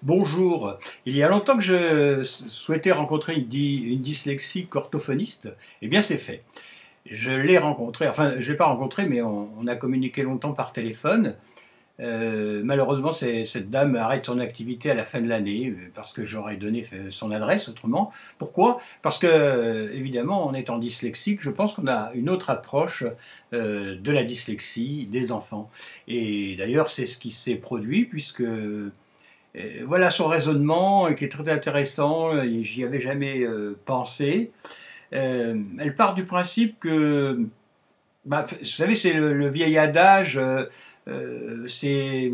Bonjour. Il y a longtemps que je souhaitais rencontrer une dyslexique orthophoniste. Eh bien, c'est fait. Je l'ai rencontrée, enfin, je ne l'ai pas rencontrée, mais on a communiqué longtemps par téléphone. Malheureusement, cette dame arrête son activité à la fin de l'année parce que j'aurais donné son adresse autrement. Pourquoi? Parce que, évidemment, en étant dyslexique, je pense qu'on a une autre approche de la dyslexie des enfants. Et d'ailleurs, c'est ce qui s'est produit puisque voilà son raisonnement qui est très intéressant, et j'y avais jamais pensé. Elle part du principe que, vous savez, c'est le vieil adage, c'est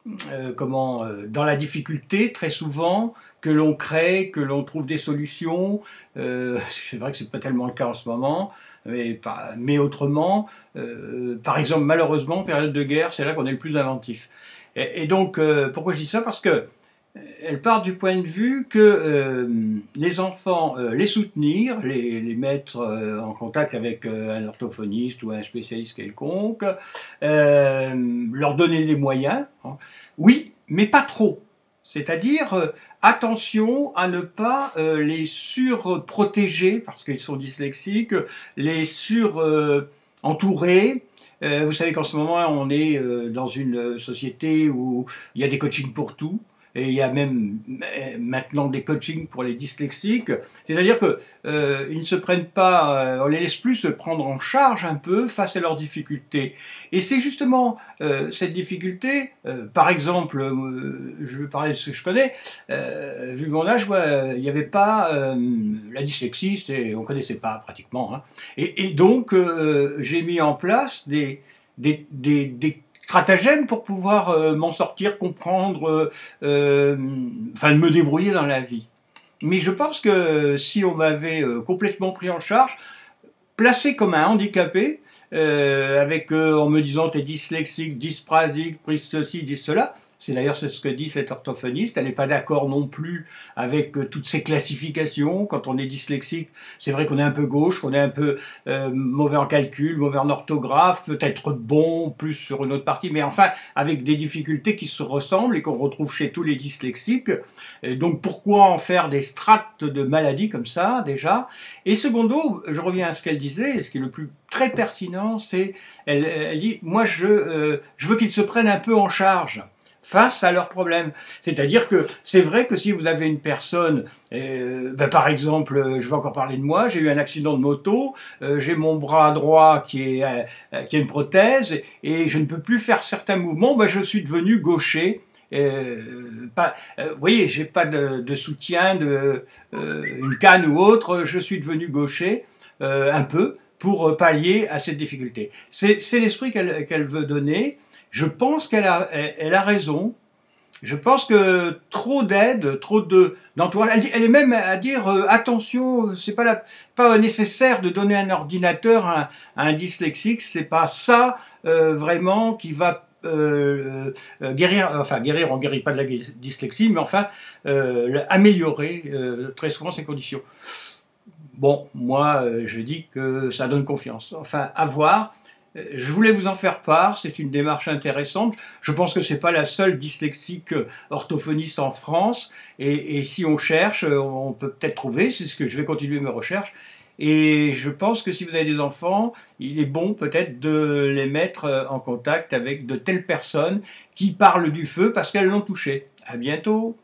dans la difficulté, très souvent, que l'on crée, que l'on trouve des solutions. C'est vrai que c'est pas tellement le cas en ce moment, mais autrement, par exemple, malheureusement, en période de guerre, c'est là qu'on est le plus inventif. Et donc, pourquoi je dis ça? Parce que elle part du point de vue que les enfants, les soutenir, les mettre en contact avec un orthophoniste ou un spécialiste quelconque, leur donner des moyens, hein. Oui, mais pas trop. C'est-à-dire, attention à ne pas les surprotéger, parce qu'ils sont dyslexiques, les entourer. Vous savez qu'en ce moment, on est dans une société où il y a des coachings pour tout. Et il y a même maintenant des coachings pour les dyslexiques. C'est-à-dire que ils ne se prennent pas, on les laisse plus se prendre en charge un peu face à leurs difficultés. Et c'est justement cette difficulté, par exemple, je vais parler de ce que je connais, vu mon âge, il n'y avait pas la dyslexie, on ne connaissait pas pratiquement, hein. Et donc j'ai mis en place des stratagèmes pour pouvoir m'en sortir, comprendre, enfin me débrouiller dans la vie. Mais je pense que si on m'avait complètement pris en charge, placé comme un handicapé, en me disant t'es dyslexique, dysprasique, prise ceci, dis cela. C'est d'ailleurs ce que dit cette orthophoniste. Elle n'est pas d'accord non plus avec toutes ces classifications. Quand on est dyslexique, c'est vrai qu'on est un peu gauche, qu'on est un peu mauvais en calcul, mauvais en orthographe, peut-être bon plus sur une autre partie, mais enfin avec des difficultés qui se ressemblent et qu'on retrouve chez tous les dyslexiques. Et donc pourquoi en faire des strates de maladies comme ça déjà? Et secondo, je reviens à ce qu'elle disait, et ce qui est le plus très pertinent, c'est elle dit moi je veux qu'ils se prennent un peu en charge face à leurs problèmes. C'est-à-dire que c'est vrai que si vous avez une personne, par exemple, je vais encore parler de moi, j'ai eu un accident de moto, j'ai mon bras droit qui a une prothèse, et je ne peux plus faire certains mouvements, je suis devenu gaucher. Vous voyez, j'ai pas de soutien, une canne ou autre, je suis devenu gaucher, un peu, pour pallier à cette difficulté. C'est l'esprit qu'elle veut donner. Je pense qu'elle a raison. Je pense que trop d'aide, trop d'entourage. Elle est même à dire attention, c'est pas nécessaire de donner un ordinateur à un dyslexique. C'est pas ça vraiment qui va guérir. Enfin guérir, on guérit pas de la dyslexie, mais enfin améliorer très souvent ses conditions. Bon, moi je dis que ça donne confiance. Enfin, à voir. Je voulais vous en faire part, c'est une démarche intéressante. Je pense que c'est pas la seule dyslexique orthophoniste en France, et si on cherche, on peut peut-être trouver, c'est ce que je vais continuer mes recherches. Et je pense que si vous avez des enfants, il est bon peut-être de les mettre en contact avec de telles personnes qui parlent du feu parce qu'elles l'ont touché. À bientôt!